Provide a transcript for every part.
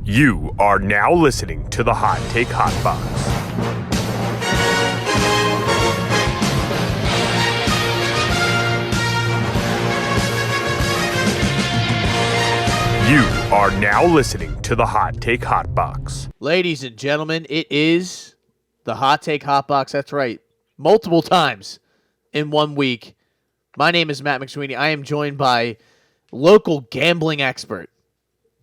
You are now listening to the Hot Take Hot Box. You are now listening to the Hot Take Hot Box. Ladies and gentlemen, it is the Hot Take Hot Box. That's right. Multiple times in 1 week. My name is Matt McSweeney. I am joined by local gambling expert,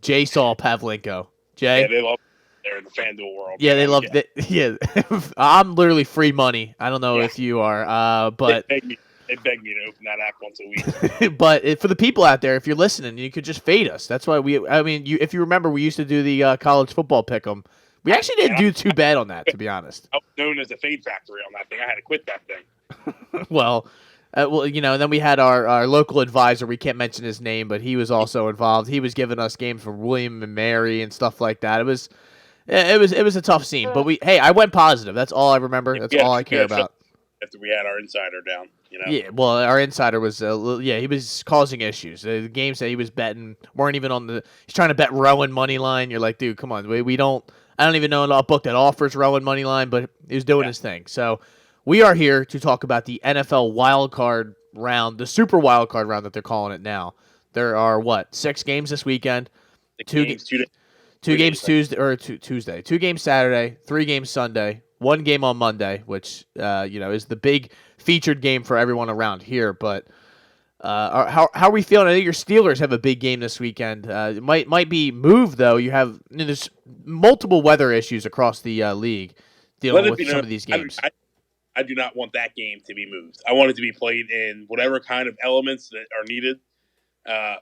Jay Saul Pavlenko. Jay? Yeah, they love they're in the FanDuel world. Yeah, they love it. Yeah. I'm literally free money. I don't know if you are, but They beg me to open that app once a week. but for the people out there, if you're listening, you could just fade us. That's why if you remember, we used to do the college football pick'em. We actually didn't do too bad on that, to be honest. I was known as a fade factory on that thing. I had to quit that thing. Well, then we had our local advisor. We can't mention his name, but he was also involved. He was giving us games for William and Mary and stuff like that. It was a tough scene, but I went positive. That's all I remember. That's all I care about. After we had our insider down, Yeah, well, our insider was, he was causing issues. The games that he was betting weren't even on he's trying to bet Rowan money line. You're like, dude, come on. I don't even know a book that offers Rowan money line, but he was doing his thing. So we are here to talk about the NFL wild card round, the super wild card round that they're calling it now. There are 6 games this weekend? Two games Tuesday, 2 games Saturday, 3 games Sunday, 1 game on Monday, which is the big featured game for everyone around here. But how are we feeling? I think your Steelers have a big game this weekend. It might be moved though. There's multiple weather issues across the league dealing with some of these games. I do not want that game to be moved. I want it to be played in whatever kind of elements that are needed. I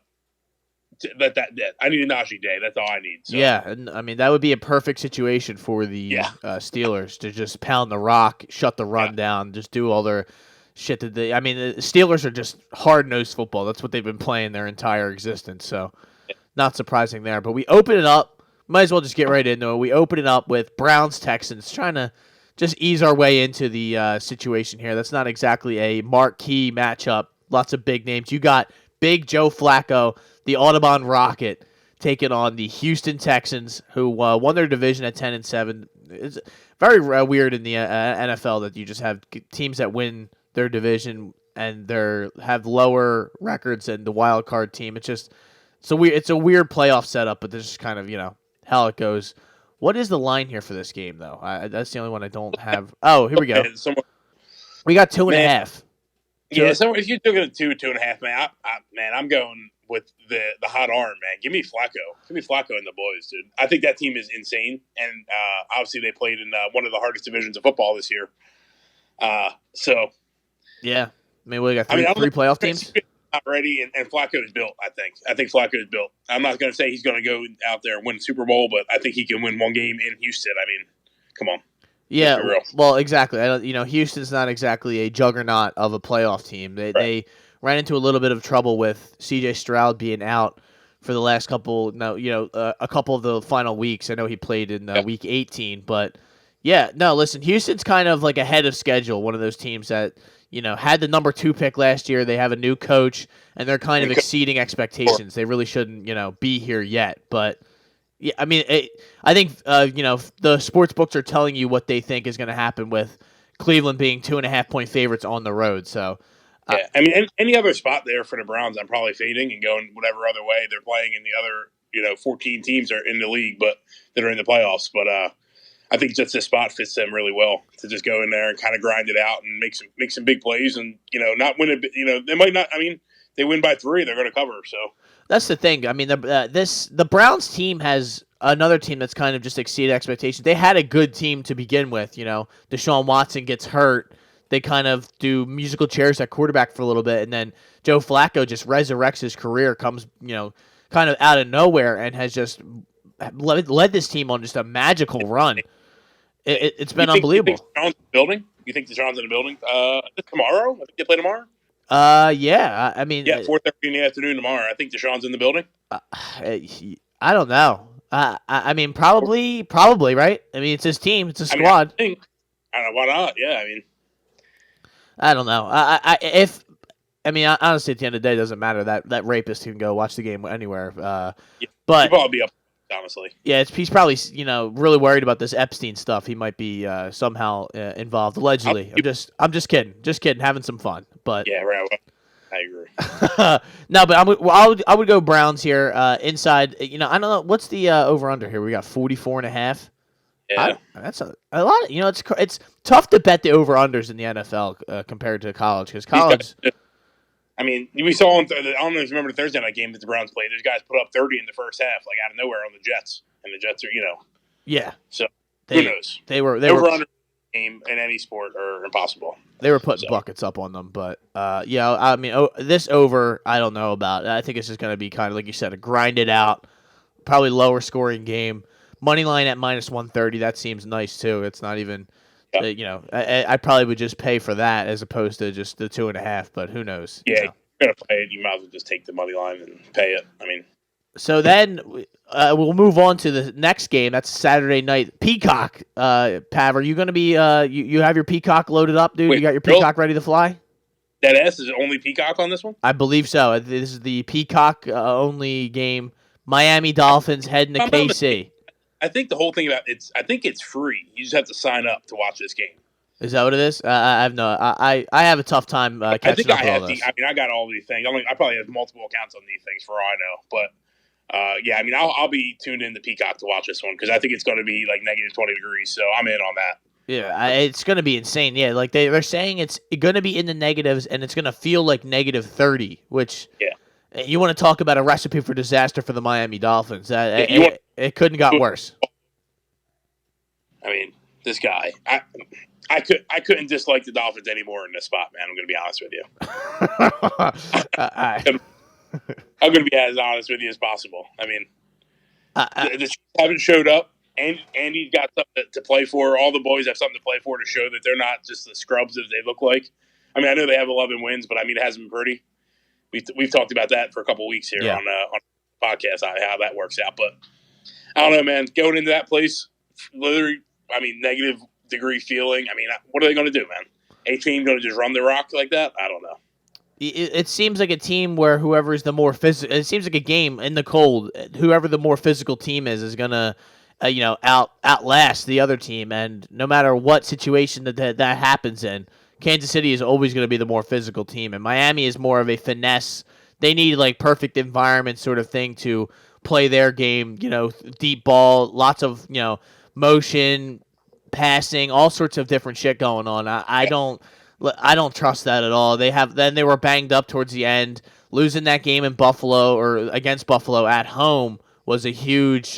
need a Najee day. That's all I need. So. Yeah, and that would be a perfect situation for the Steelers to just pound the rock, shut the run down, just do all their shit that the Steelers are just hard-nosed football. That's what they've been playing their entire existence, so not surprising there. But we open it up. Might as well just get right into it. We open it up with Browns-Texans, trying to just ease our way into the situation here. That's not exactly a marquee matchup. Lots of big names. You got Big Joe Flacco, the Audubon Rocket, taking on the Houston Texans, who won their division at 10-7. It's very weird in the NFL that you just have teams that win their division and have lower records than the wild card team. It's a weird playoff setup, but this is kind of how it goes. What is the line here for this game though? That's the only one I don't have. Oh, here we go. We got 2.5. Yeah, so if you took it at 2.5, man, I'm going with the hot arm, man. Give me Flacco. Give me Flacco and the boys, dude. I think that team is insane, and obviously they played in one of the hardest divisions of football this year. Yeah, we got three playoff teams. Not ready, and Flacco is built. I think Flacco is built. I'm not going to say he's going to go out there and win Super Bowl, but I think he can win one game in Houston. Come on. Yeah, well, exactly. Houston's not exactly a juggernaut of a playoff team. They ran into a little bit of trouble with C.J. Stroud being out for the last couple. A couple of the final weeks. I know he played in week 18, but listen, Houston's kind of like ahead of schedule. One of those teams that had the number 2 pick last year. They have a new coach, and they're kind of exceeding expectations. They really shouldn't be here yet, but. Yeah, I think the sports books are telling you what they think is going to happen with Cleveland being 2.5-point favorites on the road. So, any other spot there for the Browns, I'm probably fading and going whatever other way they're playing in the other 14 teams are in the league, but that are in the playoffs. But I think just this spot fits them really well to just go in there and kind of grind it out and make some big plays and not win it. They might not. They win by 3, they're going to cover. So. That's the thing. The Browns team has another team that's kind of just exceeded expectations. They had a good team to begin with. Deshaun Watson gets hurt. They kind of do musical chairs at quarterback for a little bit, and then Joe Flacco just resurrects his career, comes kind of out of nowhere, and has just led this team on just a magical run. It's been unbelievable. You think Deshaun's in the building? Tomorrow? I think they play tomorrow. 4:30 in the afternoon tomorrow. I think Deshaun's in the building. I don't know. Probably, right? It's his team. It's a squad. I don't know why not. Yeah, I don't know. Honestly, at the end of the day, it doesn't matter. That rapist can go watch the game anywhere. But he'll probably be up honestly. Yeah, he's probably really worried about this Epstein stuff. He might be somehow involved, allegedly. I'm just kidding, having some fun. But yeah, right. I agree. No, but I would go Browns here. Inside, I don't know what's the over under here. We got 44.5. Yeah, that's a lot. It's tough to bet the over unders in the NFL compared to college because college. I mean, we saw I don't know if you remember the Thursday night game that the Browns played. Those guys put up 30 in the first half, like out of nowhere on the Jets, and the Jets are Yeah. So who knows? They were over under game in any sport are impossible. They were putting buckets up on them, but I mean, this over, I don't know about. I think it's just going to be kind of like you said, a grinded out, probably lower scoring game. Money line at -130. That seems nice too. It's not even, I probably would just pay for that as opposed to just the 2.5. But who knows? Yeah, you're gonna play it. You might as well just take the money line and pay it. I mean. So then we'll move on to the next game. That's Saturday night. Peacock, Pav, are you going to be you have your Peacock loaded up, dude? Wait, you got your Peacock ready to fly? That is only Peacock on this one? I believe so. This is the Peacock only game. Miami Dolphins heading to KC. I think the whole thing about I think it's free. You just have to sign up to watch this game. Is that what it is? I have no. I have a tough time catching up with all this. I got all these things. I probably have multiple accounts on these things for all I know, but. Yeah, I mean, I'll be tuned in to Peacock to watch this one because I think it's going to be like -20 degrees, so I'm in on that. Yeah, it's going to be insane. Yeah, like they're saying it's going to be in the negatives and it's going to feel like -30, which you want to talk about a recipe for disaster for the Miami Dolphins. It couldn't got worse. I mean, this guy, I couldn't dislike the Dolphins anymore in this spot, man. I'm going to be honest with you. I'm going to be as honest with you as possible. I mean, the Chiefs haven't showed up, and Andy's got something to play for. All the boys have something to play for to show that they're not just the scrubs that they look like. I mean, I know they have 11 wins, but I mean, it hasn't been pretty. We've talked about that for a couple of weeks here on the podcast, how that works out. But I don't know, man. Going into that place, literally, I mean, negative degree feeling. I mean, what are they going to do, man? A team going to just run the rock like that? I don't know. It seems like a team where whoever is the more physical. It seems like a game in the cold. Whoever the more physical team is gonna, outlast the other team. And no matter what situation that happens in, Kansas City is always going to be the more physical team. And Miami is more of a finesse. They need like perfect environment sort of thing to play their game. Deep ball, lots of motion, passing, all sorts of different shit going on. I don't trust that at all. They were banged up towards the end. Losing that game in Buffalo or against Buffalo at home was a huge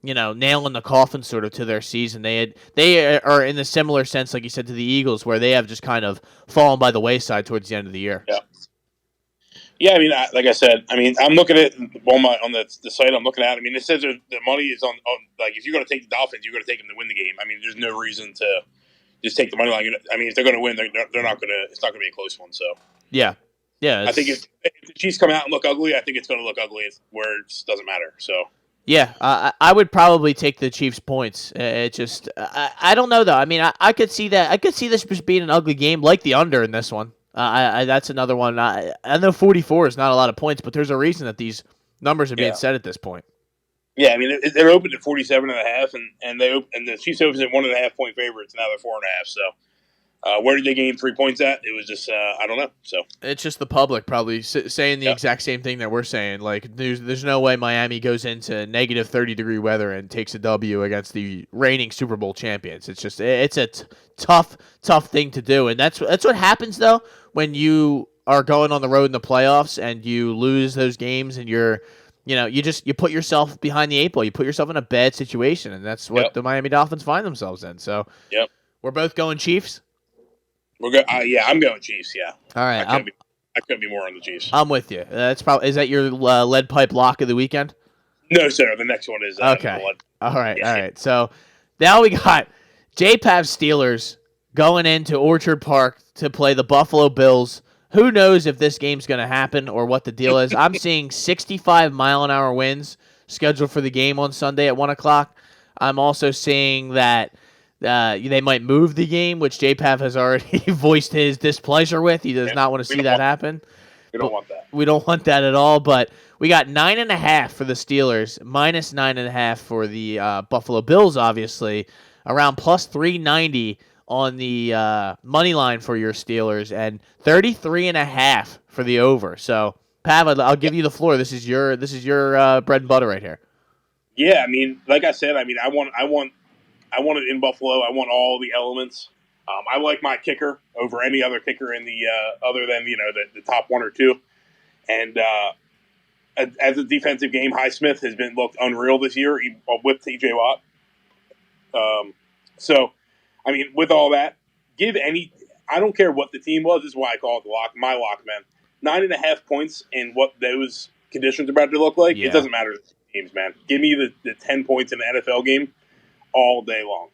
nail in the coffin sort of to their season. They are in a similar sense, like you said, to the Eagles, where they have just kind of fallen by the wayside towards the end of the year. Yeah. I mean, like I said, I'm looking at on the site I'm looking at. I mean, it says the money is on like if you're going to take the Dolphins, you're going to take them to win the game. I mean, there's no reason to. Just take the money line. I mean, if they're going to win, they're not going to. It's not going to be a close one. So yeah. I think if the Chiefs come out and look ugly, I think it's going to look ugly. Where it doesn't matter. So yeah, I would probably take the Chiefs points. It just I don't know though. I mean, I could see that. I could see this just being an ugly game, like the under in this one. That's another one. I know 44 is not a lot of points, but there's a reason that these numbers are being set at this point. Yeah, I mean, they're open at 47.5, and the Chiefs opened at 1.5 point favorites. Now they're 4.5. So, where did they gain 3 points at? It was just I don't know. So it's just the public probably saying the exact same thing that we're saying. Like, there's no way Miami goes into -30-degree weather and takes a W against the reigning Super Bowl champions. It's just it's a tough thing to do, and that's what happens though when you are going on the road in the playoffs and you lose those games and you're. You put yourself behind the 8 ball. You put yourself in a bad situation, and that's what the Miami Dolphins find themselves in. So, we're both going Chiefs. We're good. I'm going Chiefs. Yeah. All right. I couldn't be more on the Chiefs. I'm with you. Is that your lead pipe lock of the weekend? No, sir. The next one is okay. All right. Yeah. All right. So now we got JPAV Steelers going into Orchard Park to play the Buffalo Bills. Who knows if this game's going to happen or what the deal is? I'm seeing 65-mile-an-hour winds scheduled for the game on Sunday at 1 o'clock. I'm also seeing that they might move the game, which JPAV has already voiced his displeasure with. He does not want to see that happen. We don't want that. We don't want that at all, but We got 9.5 for the Steelers, minus 9.5 for the Buffalo Bills, obviously, around plus 390 on the money line for your Steelers, and 33.5 for the over. So, Pav, I'll give you the floor. This is your bread and butter right here. Yeah, I mean, like I said, I want it in Buffalo. I want all the elements. I like my kicker over any other kicker in the other than the top one or two. And as a defensive game, Highsmith has looked unreal this year with T.J. Watt. So, I mean, with all that, I don't care what the team was. This is why I call it the lock. My lock, man. 9.5 points in what those conditions are about to look like. Yeah. It doesn't matter to the teams, man. Give me the 10 points in the NFL game all day long.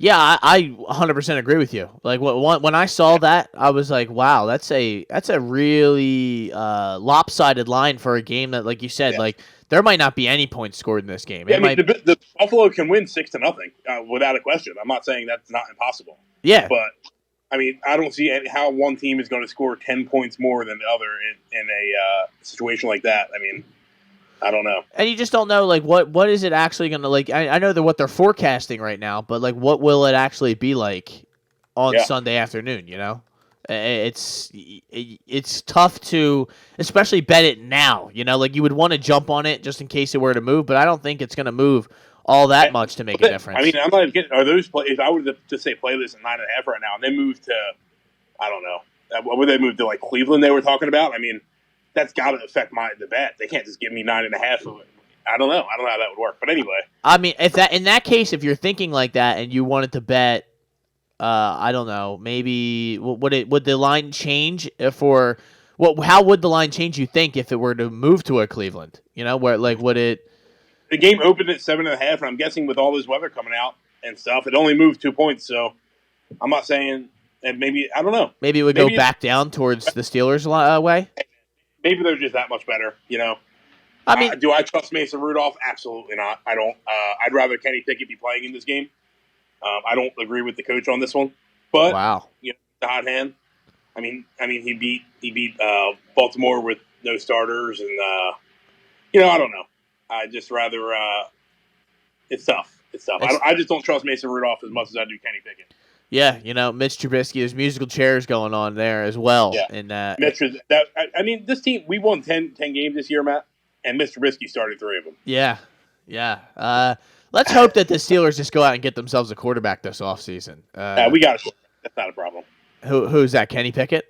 Yeah, I 100% agree with you. Like when I saw that, I was like, "Wow, that's a really lopsided line for a game that, like you said, like there might not be any points scored in this game." Yeah, the Buffalo can win 6-0 without a question. I'm not saying that's not impossible. Yeah, but I mean, I don't see how one team is going to score 10 points more than the other in a situation like that. I mean, I don't know. And you just don't know, like, what is it actually going to, like, I know what they're forecasting right now, but, like, what will it actually be like on Sunday afternoon, you know? It's tough to, especially bet it now, you know? Like, you would want to jump on it just in case it were to move, but I don't think it's going to move all that much to make a difference. I mean, I'm not getting, are those plays, if I were to say play this at 9.5 right now, and they move to, I don't know, what would they move to, like, Cleveland they were talking about? I mean, that's got to affect the bet. They can't just give me 9.5 of it. I don't know. I don't know how that would work. But anyway, I mean, in that case, if you're thinking like that and you wanted to bet, I don't know, maybe would the line change for how would the line change? You think if it were to move to a Cleveland, you know, where like would it? The game opened at 7.5, and I'm guessing with all this weather coming out and stuff, it only moved 2 points. So I'm not saying, and maybe I don't know. Maybe it would go back down towards the Steelers' way. Maybe they're just that much better, you know. I mean, do I trust Mason Rudolph? Absolutely not. I don't. I'd rather Kenny Pickett be playing in this game. I don't agree with the coach on this one, but wow, you know, the hot hand. I mean, he beat Baltimore with no starters, and you know, I don't know. I just rather. It's tough. It's tough. I just don't trust Mason Rudolph as much as I do Kenny Pickett. Yeah, you know, Mitch Trubisky, there's musical chairs going on there as well. Yeah. And Mitch is I mean, this team, we won 10 games this year, Matt, and Mitch Trubisky started 3 of them. Yeah. Let's hope that the Steelers just go out and get themselves a quarterback this offseason. We got a That's not a problem. Who's that, Kenny Pickett?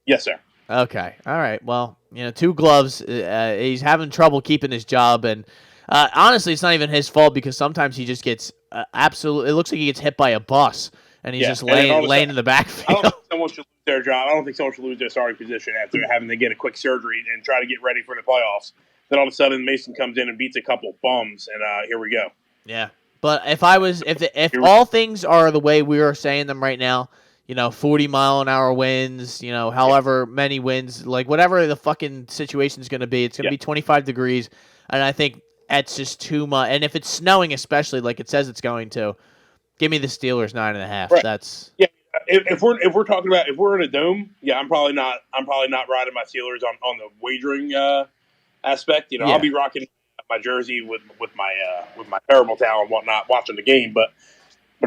Yes, sir. Okay. All right. Well, you know, 2 gloves. He's having trouble keeping his job, and honestly, it's not even his fault because sometimes he just gets it looks like he gets hit by a bus. And he's just laying in the backfield. I don't think someone should lose their job. I don't think someone should lose their starting position after having to get a quick surgery and try to get ready for the playoffs. Then all of a sudden, Mason comes in and beats a couple bums, and here we go. Yeah, but if all things are the way we are saying them right now, you know, 40-mile-an-hour winds, you know, however many winds, like whatever the fucking situation is going to be, it's going to be 25 degrees, and I think that's just too much. And if it's snowing, especially like it says it's going to. Give me the Steelers 9.5. Right. That's If we're talking about if we're in a dome, I'm probably not riding my Steelers on the wagering aspect. You know, I'll be rocking my jersey with my terrible towel and whatnot, watching the game, but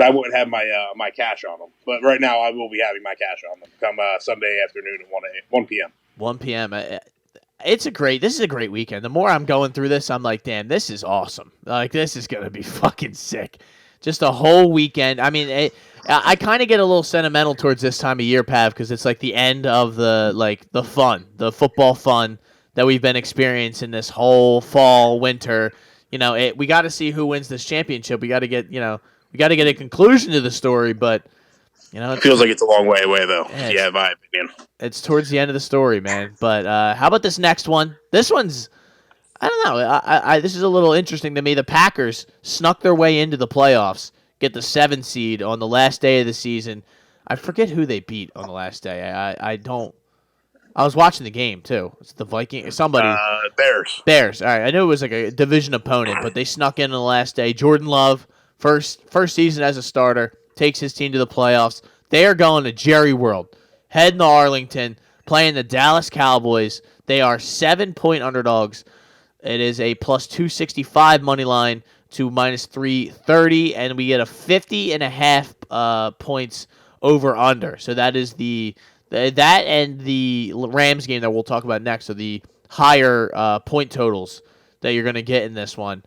I wouldn't have my cash on them. But right now, I will be having my cash on them come Sunday afternoon at 1 p.m. 1 p.m. This is a great weekend. The more I'm going through this, I'm like, damn, this is awesome. Like, this is gonna be fucking sick. Just a whole weekend. I mean, I kind of get a little sentimental towards this time of year, Pav, because it's like the end of the fun, the football fun that we've been experiencing this whole fall, winter. You know, we got to see who wins this championship. We got to get a conclusion to the story, but you know, it feels like it's a long way away, though. Yeah, my opinion. It's towards the end of the story, man. But how about this next one? This one's. I don't know. This is a little interesting to me. The Packers snuck their way into the playoffs, get the 7 seed on the last day of the season. I forget who they beat on the last day. I don't. I was watching the game too. It's the Vikings. Somebody. Bears. Bears. All right. I knew it was like a division opponent, but they snuck in on the last day. Jordan Love, first season as a starter, takes his team to the playoffs. They are going to Jerry World, heading to Arlington, playing the Dallas Cowboys. They are 7-point underdogs. It is a plus 265 money line to minus 330, and we get a 50.5 points over under. So that is that and the Rams game that we'll talk about next. So the higher point totals that you're going to get in this one.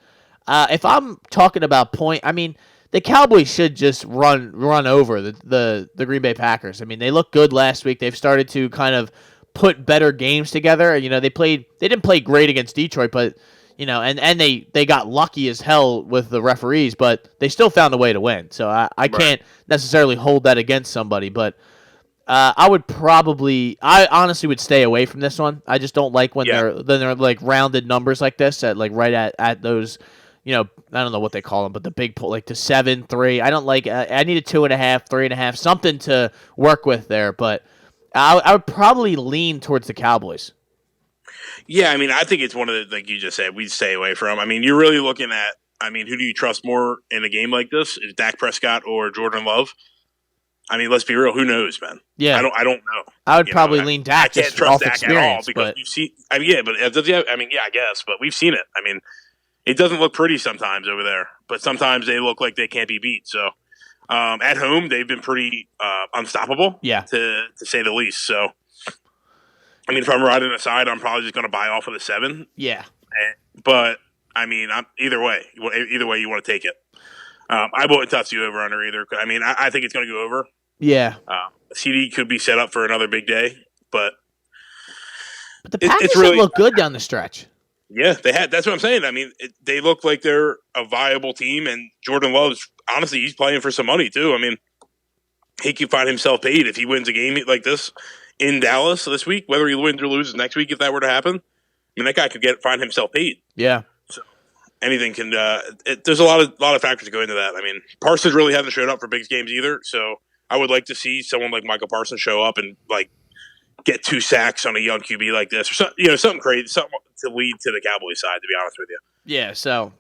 If I'm talking about point, I mean the Cowboys should just run over the Green Bay Packers. I mean they looked good last week. They've started to kind of put better games together. You know, they didn't play great against Detroit, but you know, and they got lucky as hell with the referees, but they still found a way to win. So I can't necessarily hold that against somebody, but I honestly would stay away from this one. I just don't like when they're like rounded numbers like this at like right at those, you know, I don't know what they call them, but the big pull like to 7-3. I don't like. I need a 2.5, 3.5, something to work with there, but. I would probably lean towards the Cowboys. Yeah, I mean, I think it's one of the, like you just said, we'd stay away from. I mean, you're really looking at, I mean, who do you trust more in a game like this? Is Dak Prescott or Jordan Love? I mean, let's be real. Who knows, man? Yeah. I don't know. I would probably lean Dak. I can't trust Dak at all because you see, I mean, I guess, but we've seen it. I mean, it doesn't look pretty sometimes over there, but sometimes they look like they can't be beat. So, at home, they've been pretty unstoppable, to say the least. So, I mean, if I'm riding aside, I'm probably just going to buy off of the 7. Yeah. But, I mean, either way you want to take it. I wouldn't touch the over-under either. I mean, I think it's going to go over. Yeah. CD could be set up for another big day, but the Packers really look good down the stretch. Yeah, they had. That's what I'm saying. I mean, they look like they're a viable team, and Jordan Love's honestly, he's playing for some money too. I mean, he could find himself paid if he wins a game like this in Dallas this week. Whether he wins or loses next week, if that were to happen, I mean, that guy could find himself paid. Yeah. So anything can. There's a lot of factors to go into that. I mean, Parsons really hasn't showed up for big games either. So I would like to see someone like Michael Parsons show up and like get 2 sacks on a young QB like this, or something crazy, something to lead to the Cowboys side. To be honest with you. Yeah. So.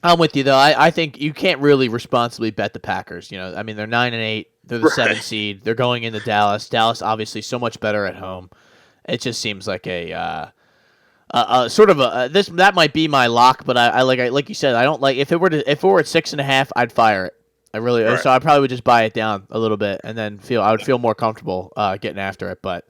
I'm with you though. I think you can't really responsibly bet the Packers. You know, I mean they're 9-8. They're the 7th seed. They're going into Dallas. Dallas obviously so much better at home. It just seems like a sort of that might be my lock, but I like you said I don't like if it were at 6.5 I'd fire it. I really so I probably would just buy it down a little bit and then I would feel more comfortable getting after it. But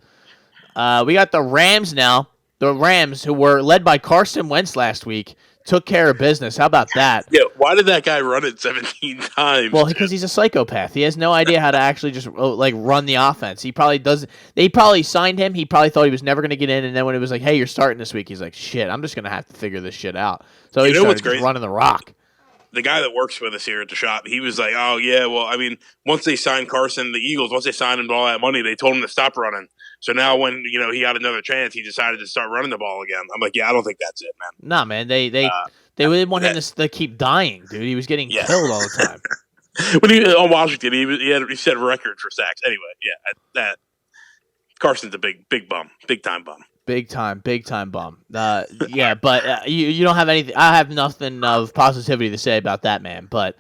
we got the Rams now. The Rams who were led by Carson Wentz last week. Took care of business. How about that? Yeah, why did that guy run it 17 times? Well, because he's a psychopath. He has no idea how to actually just like run the offense. He probably does. They probably signed him. He probably thought he was never going to get in, and then when it was like, "Hey, you're starting this week," he's like, "Shit, I'm just going to have to figure this shit out." So he started just running the rock. The guy that works with us here at the shop, he was like, "Oh yeah, well, I mean, once they signed Carson, the Eagles, once they signed him to all that money, they told him to stop running. So now when, he got another chance, he decided to start running the ball again." I'm like, "Yeah, I don't think that's it, man." Nah, man, they didn't want him to keep dying, dude. He was getting killed all the time. When he on Washington, he set a record for sacks. Anyway, that Carson's a big bum, big time bum. Big time bum. Yeah, but you don't have anything. I have nothing of positivity to say about that man. But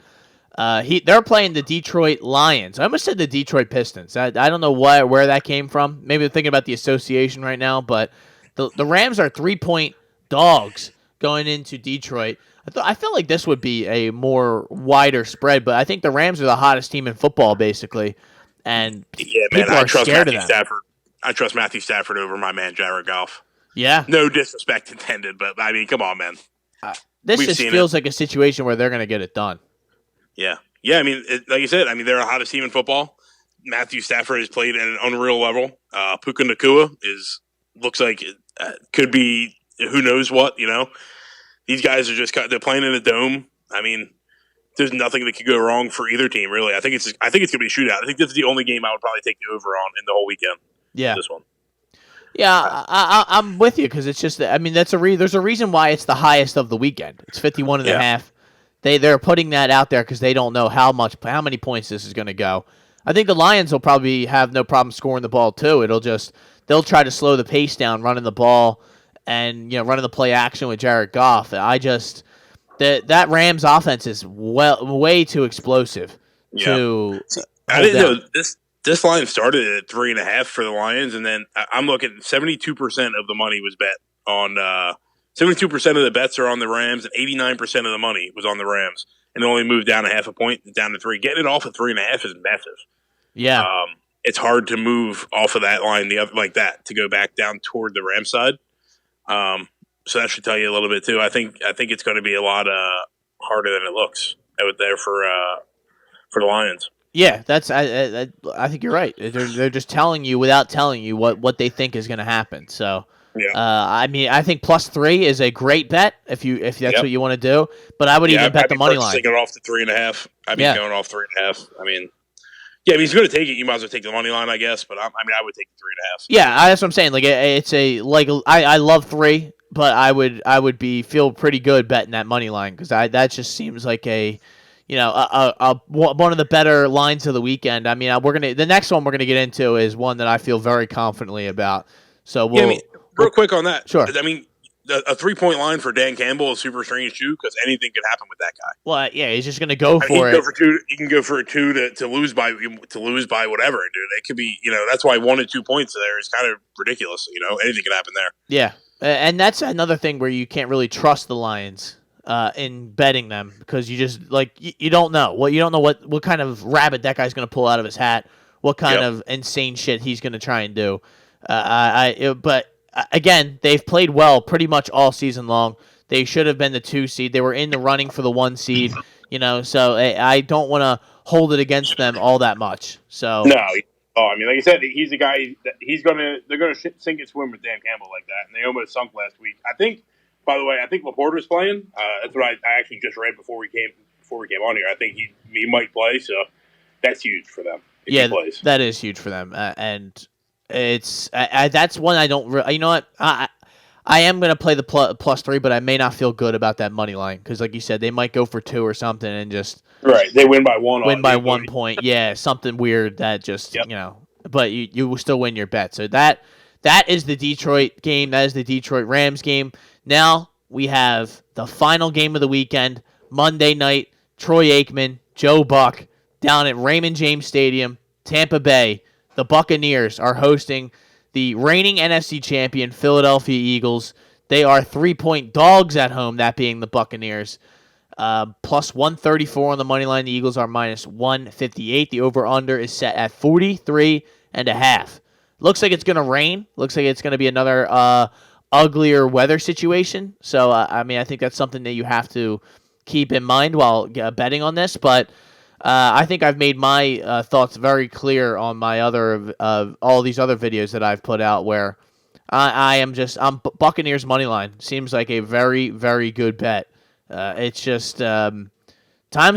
they're playing the Detroit Lions. I almost said the Detroit Pistons. I don't know where that came from. Maybe they're thinking about the association right now. But the Rams are 3-point dogs going into Detroit. I felt like this would be a more wider spread, but I think the Rams are the hottest team in football, basically. And people are scared of them. I trust Matthew Stafford over my man Jared Goff. Yeah. No disrespect intended, but I mean, come on, man. This just feels like a situation where they're going to get it done. Yeah. Yeah, I mean, like you said, I mean, they're the hottest team in football. Matthew Stafford has played at an unreal level. Puka Nacua looks like could be who knows what, These guys are they're playing in a dome. I mean, there's nothing that could go wrong for either team, really. I think it's going to be a shootout. I think this is the only game I would probably take the over on in the whole weekend. Yeah. This one. Yeah, I'm with you because it's just, I mean, there's a reason why it's the highest of the weekend. It's 51.5. They're putting that out there because they don't know how many points this is going to go. I think the Lions will probably have no problem scoring the ball too. They'll try to slow the pace down, running the ball and running the play action with Jared Goff. That Rams offense is way too explosive. I didn't know this line started at 3.5 for the Lions, and then I'm looking 72% of the money was bet on 72% of the bets are on the Rams, and 89% of the money was on the Rams, and it only moved down a half a point, down to 3. Getting it off of 3.5 is massive. Yeah. It's hard to move off of that line like that to go back down toward the Rams side. So that should tell you a little bit too. I think it's going to be a lot harder than it looks out there for the Lions. Yeah, I think you're right. They're just telling you without telling you what they think is going to happen. So, yeah. I mean, I think +3 is a great bet if that's what you want to do. But I would even bet the money line. It off to 3.5. I'd be going off 3.5. I mean, if he's going to take it, you might as well take the money line, I guess. But I would take the 3.5. Yeah, that's what I'm saying. Like it's I love 3, but I would feel pretty good betting that money line because that just seems like a one of the better lines of the weekend. I mean, the next one we're gonna get into is one that I feel very confidently about. So real quick on that. Sure. I mean, a 3-point line for Dan Campbell is super strange too because anything could happen with that guy. Well, yeah, he's just gonna go for it. He can go for a 2 to lose by whatever, dude. It could be, that's why 1 and 2 points there is kind of ridiculous. Anything can happen there. Yeah, and that's another thing where you can't really trust the Lions. In betting them because you just you don't know what kind of rabbit that guy's going to pull out of his hat, what kind of insane shit he's going to try and do. But again, they've played well pretty much all season long. They should have been the 2 seed. They were in the running for the 1 seed. So I don't want to hold it against them all that much. So no. Oh, I mean, like I said, he's the guy that they're gonna sink and swim with Dan Campbell like that, and they almost sunk last week. By the way, I think Laporta's playing. That's what I actually just read before we came on here. I think he might play, so that's huge for them. If he plays. That is huge for them, and it's that's one I don't. You know what? I am going to play the +3, but I may not feel good about that money line because, like you said, they might go for 2 or something and just They win by 1. Win by 1 point. Yeah, something weird that just But you will still win your bet. So that is the Detroit game. That is the Detroit Rams game. Now we have the final game of the weekend, Monday night, Troy Aikman, Joe Buck, down at Raymond James Stadium, Tampa Bay. The Buccaneers are hosting the reigning NFC champion Philadelphia Eagles. They are 3-point dogs at home, that being the Buccaneers. Plus 134 on the money line. The Eagles are minus 158. The over-under is set at 43.5. Looks like it's going to rain. Looks like it's going to be another uglier weather situation. So, I think that's something that you have to keep in mind while betting on this. But I think I've made my thoughts very clear on my all these other videos that I've put out where I'm Buccaneers money line. Seems like a very, very good bet. It's just times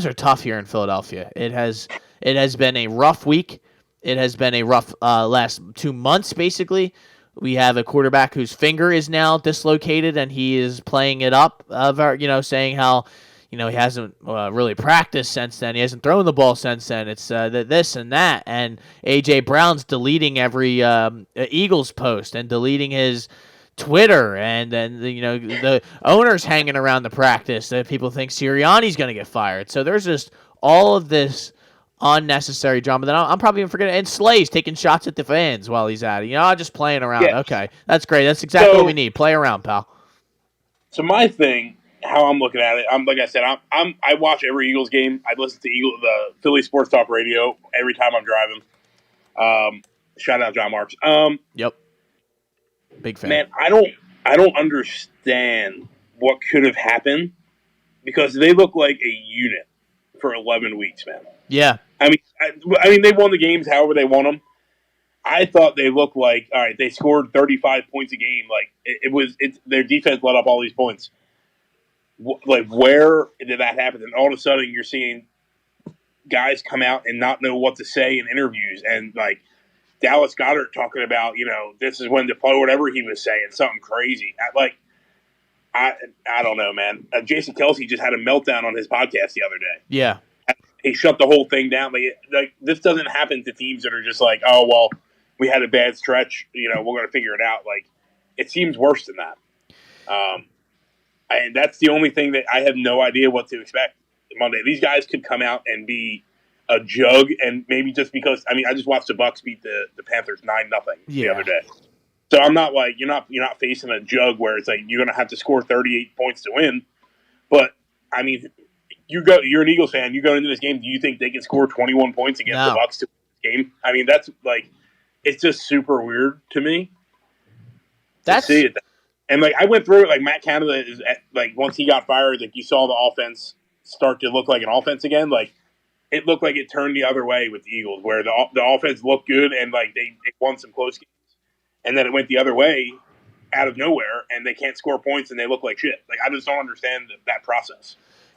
are tough here in Philadelphia. It has been a rough week. It has been a rough last 2 months, basically. We have a quarterback whose finger is now dislocated, and he is playing it up, saying how, he hasn't really practiced since then. He hasn't thrown the ball since then. It's this and that. And A.J. Brown's deleting every Eagles post and deleting his Twitter. And then, the owner's hanging around the practice that people think Sirianni's going to get fired. So there's just all of this unnecessary drama that I'm probably even forgetting. And Slay's taking shots at the fans while he's at it. Just playing around. Yeah. Okay, that's great. That's exactly what we need. Play around, pal. So my thing, how I'm looking at it, like I said, I watch every Eagles game. I listen to the Philly Sports Talk Radio every time I'm driving. Shout out John Marks. Yep. Big fan. Man, I don't understand what could have happened because they look like a unit for 11 weeks, man. Yeah. I mean, they won the games however they won them. I thought they looked like, all right, they scored 35 points a game. Like, their defense let up all these points. Like, where did that happen? And all of a sudden, you're seeing guys come out and not know what to say in interviews. And, like, Dallas Goedert talking about, this is when to play, whatever he was saying, something crazy. I don't know, man. Jason Kelsey just had a meltdown on his podcast the other day. Yeah. He shut the whole thing down. Like this doesn't happen to teams that are just like, oh, well, we had a bad stretch. We're going to figure it out. Like, it seems worse than that. And that's the only thing that I have no idea what to expect Monday. These guys could come out and be a jug, and maybe just because I just watched the Bucs beat the Panthers 9-0 the other day. So I'm not like you're not facing a jug where it's like you're going to have to score 38 points to win. But I mean, you're an Eagles fan. You go into this game. Do you think they can score 21 points against the Bucs to win this game? I mean, that's like it's just super weird to me. To see it. And like I went through it, like Matt Canada is like once he got fired, like you saw the offense start to look like an offense again. Like it looked like it turned the other way with the Eagles, where the offense looked good and like they won some close games, and then it went the other way out of nowhere, and they can't score points and they look like shit. Like I just don't understand that process.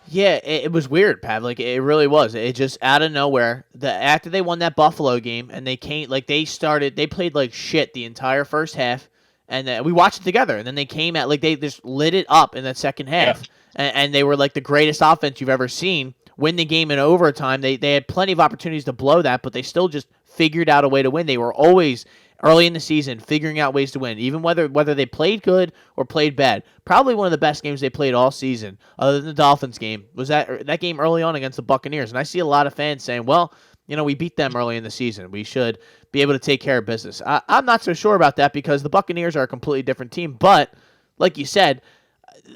Yeah, it was weird, Pav. Like it really was. It just out of nowhere. After they won that Buffalo game and they came, like they played like shit the entire first half. And we watched it together, and then they came out like they just lit it up in that second half, and they were like the greatest offense you've ever seen. Win the game in overtime. They had plenty of opportunities to blow that, but they still just figured out a way to win. They were always early in the season figuring out ways to win, even whether they played good or played bad. Probably one of the best games they played all season, other than the Dolphins game, was that game early on against the Buccaneers. And I see a lot of fans saying, well, we beat them early in the season. We should be able to take care of business. I'm not so sure about that because the Buccaneers are a completely different team. But, like you said,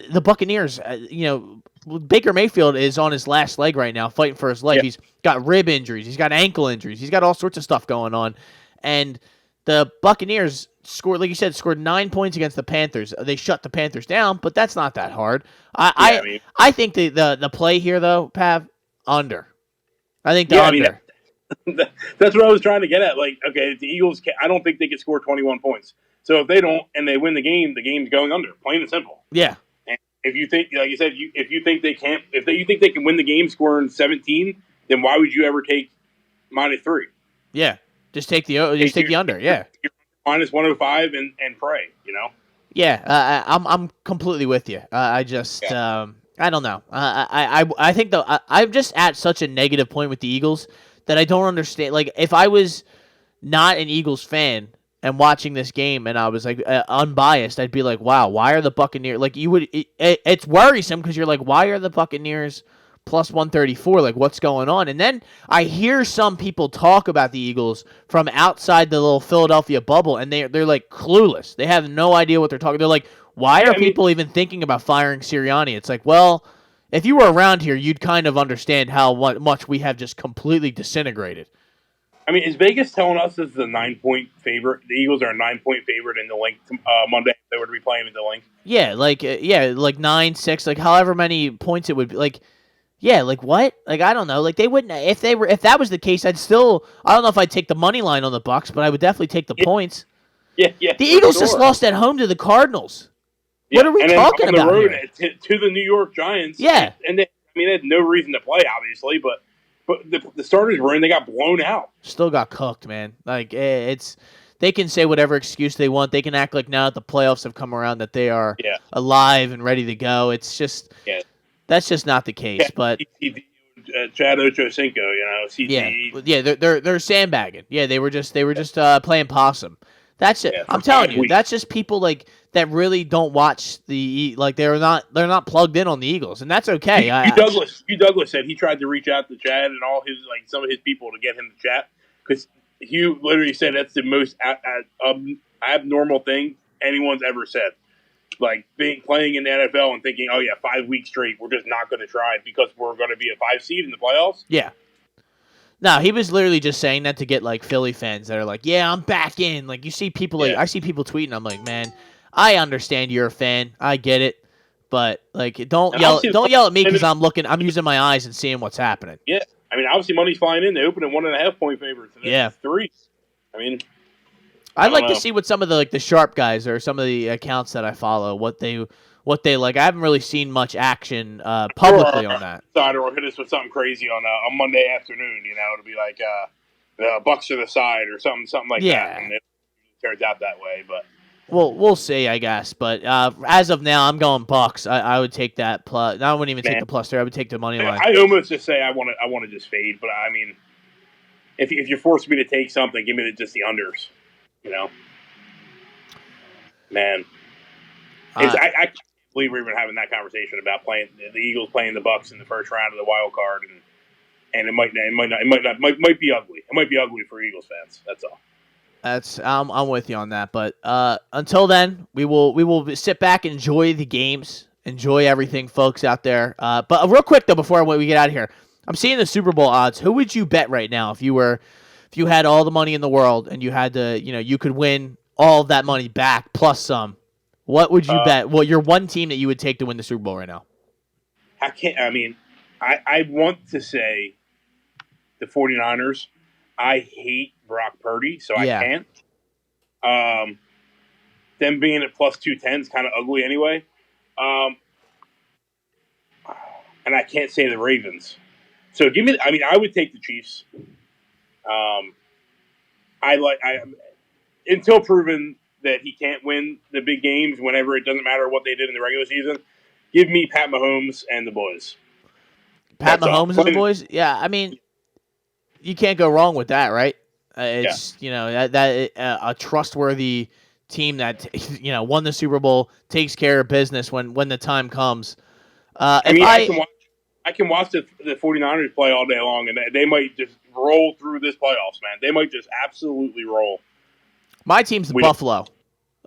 the Buccaneers, Baker Mayfield is on his last leg right now, fighting for his life. Yep. He's got rib injuries. He's got ankle injuries. He's got all sorts of stuff going on. And the Buccaneers scored 9 points against the Panthers. They shut the Panthers down, but that's not that hard. I think the play here, though, Pav, under. I think the under. That's what I was trying to get at. Like, okay, the Eagles, I don't think they could score 21 points. So if they don't and they win the game's going under. Plain and simple. Yeah. And if you think, like you said, if you think they can't, you think they can win the game scoring 17, then why would you ever take -3? Yeah, just take the under. Yeah, you're -105 and pray. Yeah, I'm completely with you. I just. I don't know. I think I'm just at such a negative point with the Eagles that I don't understand. Like, if I was not an Eagles fan and watching this game and I was like unbiased, I'd be like, wow, why are the Buccaneers like it's worrisome because you're like, why are the Buccaneers plus 134? Like, what's going on? And then I hear some people talk about the Eagles from outside the little Philadelphia bubble, and they're like clueless. They have no idea what they're talking. They're like, why are people even thinking about firing Sirianni? It's like, well, if you were around here, you'd kind of understand how much we have just completely disintegrated. I mean, is Vegas telling us this is a 9-point favorite? The Eagles are a 9-point favorite in the link Monday. If they were to be playing in the link. Yeah, like 9-6, like however many points it would be. Like, yeah, like what? Like I don't know. Like they wouldn't if that was the case. I don't know if I'd take the money line on the Bucs, but I would definitely take the points. Yeah. The Eagles just lost at home to the Cardinals. Yeah, what are we talking about on the road here? To the New York Giants. Yeah, and they had no reason to play, obviously, but the starters were in. They got blown out. Still got cooked, man. Like it's they can say whatever excuse they want. They can act like now that the playoffs have come around that they are alive and ready to go. It's just that's just not the case. But Chad Ochocinco, CTE. Yeah, they're sandbagging. Yeah, they were just playing possum. That's it. I'm telling you, that's just people like that really don't watch they're not plugged in on the Eagles, and that's okay. Hugh Douglas said he tried to reach out to Chad and all his some of his people to get him to chat because Hugh literally said that's the most abnormal thing anyone's ever said. Like playing in the NFL and thinking, 5 weeks straight, we're just not going to try because we're going to be a 5 seed in the playoffs. Yeah. No, he was literally just saying that to get like Philly fans that are like, "Yeah, I'm back in." Like you see people I see people tweeting. I'm like, man, I understand you're a fan. I get it, but like, don't yell at me because I'm using my eyes and seeing what's happening. Yeah, I mean, obviously money's flying in. They open at 1.5 point favorites. And 3. I mean, I'd like to see what some of the sharp guys or some of the accounts that I follow what they like. I haven't really seen much action publicly on that. Or hit us with something crazy on Monday afternoon. It'll be like the Bucks to the side or something like that. And it turns out that way, but we'll see, I guess. But as of now, I'm going Bucks. I would take that plus. I wouldn't even take the plus 3. I would take the money line. I almost just say I want to just fade, but I mean, if you're forcing me to take something, give me just the unders. Man, I can't believe we're even having that conversation about playing the Eagles playing the Bucs in the first round of the wild card, and it might be ugly. It might be ugly for Eagles fans. That's all. I'm with you on that. But until then, we will sit back, enjoy the games, enjoy everything, folks out there. But real quick though, before we get out of here, I'm seeing the Super Bowl odds. Who would you bet right now if you had all the money in the world and you had to, you could win all of that money back plus some? What would you bet? Well, your one team that you would take to win the Super Bowl right now. I want to say the 49ers. I hate Brock Purdy, so I can't. Them being at plus 210 is kind of ugly anyway. And I can't say the Ravens. So I would take the Chiefs. Until proven that he can't win the big games whenever it doesn't matter what they did in the regular season, give me Pat Mahomes and the boys. Pat Mahomes and the boys? Yeah, I mean, you can't go wrong with that, right? It's a trustworthy team that won the Super Bowl, takes care of business when the time comes. I can watch the 49ers play all day long, and they might just roll through this playoffs, man. They might just absolutely roll. My team's Buffalo.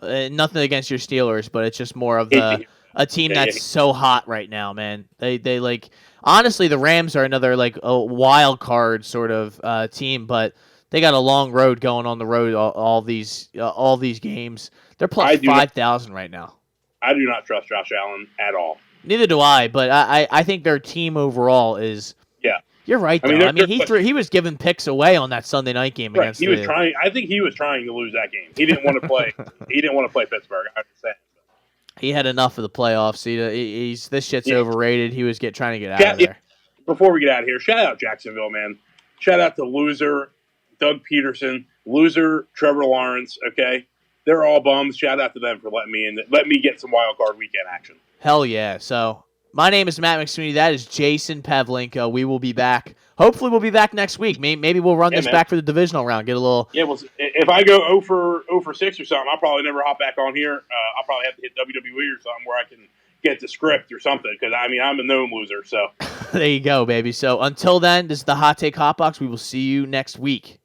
Nothing against your Steelers, but it's just more of a team that's so hot right now, man. They like honestly, the Rams are another like a wild card sort of team, but they got a long road going on the road all these games. They're plus 5,000 right now. I do not trust Josh Allen at all. Neither do I, but I think their team overall is. Yeah, you're right. Though. He was giving picks away on that Sunday night game against. He was trying. I think he was trying to lose that game. He didn't want to play. He didn't want to play Pittsburgh. I understand. He had enough of the playoffs. This shit's overrated. He was trying to get out of there. Before we get out of here, shout out Jacksonville, man. Shout out to loser Doug Peterson, loser Trevor Lawrence. Okay, they're all bums. Shout out to them for letting me in. Let me get some wild card weekend action. Hell yeah! So my name is Matt McSweeney. That is Jason Pavlenko. We will be back. Hopefully, we'll be back next week. Maybe we'll run this back for the divisional round. Get a little. Yeah, well, if I go 0 for 6 or something, I'll probably never hop back on here. I'll probably have to hit WWE or something where I can get the script or something because I'm a known loser. So there you go, baby. So until then, this is the Hot Take Hot Box. We will see you next week.